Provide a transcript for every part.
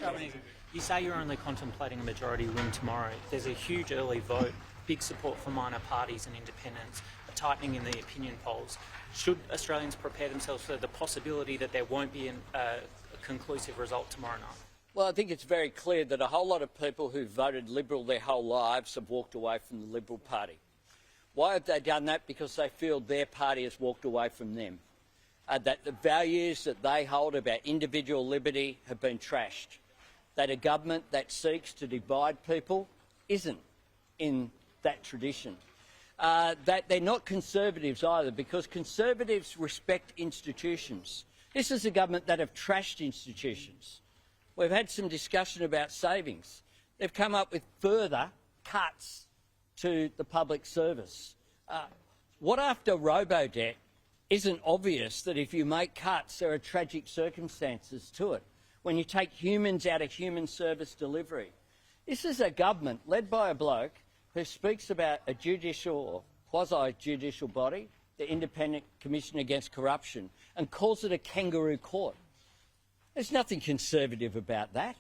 Albanese, you say you're only contemplating a majority win tomorrow. There's a huge early vote, big support for minor parties and independents, a tightening in the opinion polls. Should Australians prepare themselves for the possibility that there won't be a conclusive result tomorrow night? Well, I think it's very clear that a whole lot of people who voted Liberal their whole lives have walked away from the Liberal Party. Why have they done that? Because they feel their party has walked away from them. That the values that they hold about individual liberty have been trashed. That a government that seeks to divide people isn't in that tradition. That they're not conservatives either, because conservatives respect institutions. This is a government that have trashed institutions. We've had some discussion about savings. They've come up with further cuts to the public service. What after robo-debt isn't obvious that if you make cuts, there are tragic circumstances to it. When you take humans out of human service delivery. This is a government led by a bloke who speaks about a judicial or quasi-judicial body, the Independent Commission Against Corruption, and calls it a kangaroo court. There's nothing conservative about that.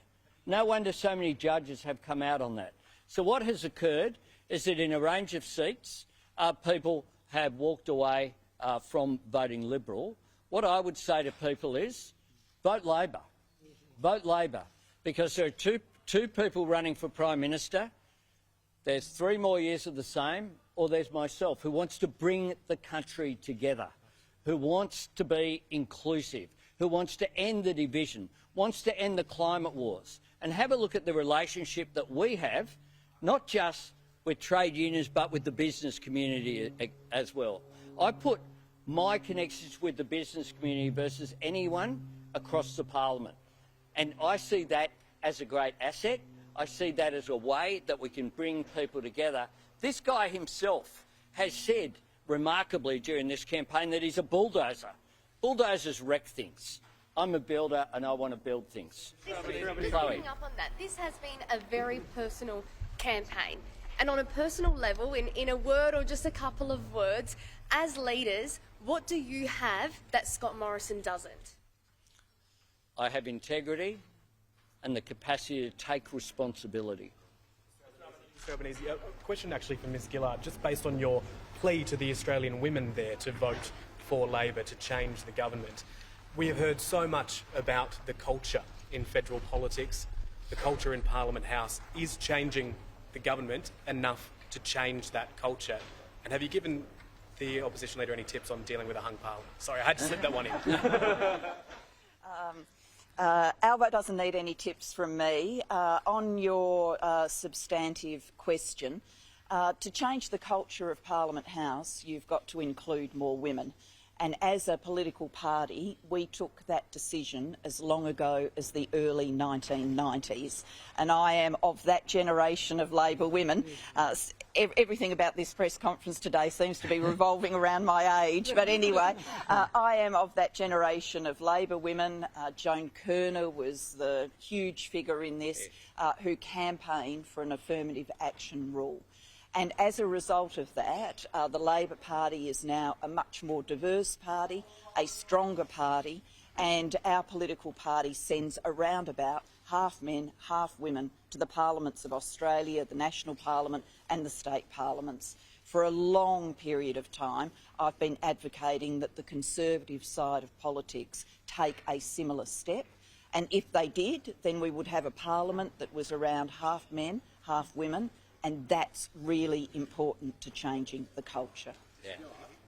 No wonder so many judges have come out on that. So what has occurred is that in a range of seats, people have walked away from voting Liberal. What I would say to people is, vote Labor. Vote Labor, because there are two people running for Prime Minister. There's 3 more years of the same, or there's myself, who wants to bring the country together, who wants to be inclusive, who wants to end the division, wants to end the climate wars, and have a look at the relationship that we have, not just with trade unions, but with the business community as well. I put my connections with the business community versus anyone across the parliament. And I see that as a great asset. I see that as a way that we can bring people together. This guy himself has said remarkably during this campaign that he's a bulldozer. Bulldozers wreck things. I'm a builder and I want to build things. Picking up on that, this has been a very personal campaign. And on a personal level, in a word or just a couple of words, as leaders, what do you have that Scott Morrison doesn't? I have integrity and the capacity to take responsibility. Mr Albanese, a question actually for Ms Gillard, just based on your plea to the Australian women there to vote for Labor to change the government. We have heard so much about the culture in federal politics. The culture in Parliament House is changing the government enough to change that culture. And have you given the opposition leader any tips on dealing with a hung parliament? Sorry, I had to slip that one in. Albo doesn't need any tips from me. On your substantive question, to change the culture of Parliament House, you've got to include more women. And as a political party, we took that decision as long ago as the early 1990s. And I am of that generation of Labor women. Everything about this press conference today seems to be revolving around my age. But anyway, I am of that generation of Labor women. Joan Kerner was the huge figure in this, who campaigned for an affirmative action rule. And as a result of that, the Labor Party is now a much more diverse party, a stronger party, and our political party sends around about half men, half women to the parliaments of Australia, the national parliament and the state parliaments. For a long period of time, I've been advocating that the Conservative side of politics take a similar step. And if they did, then we would have a parliament that was around half men, half women, and that's really important to changing the culture. Yeah.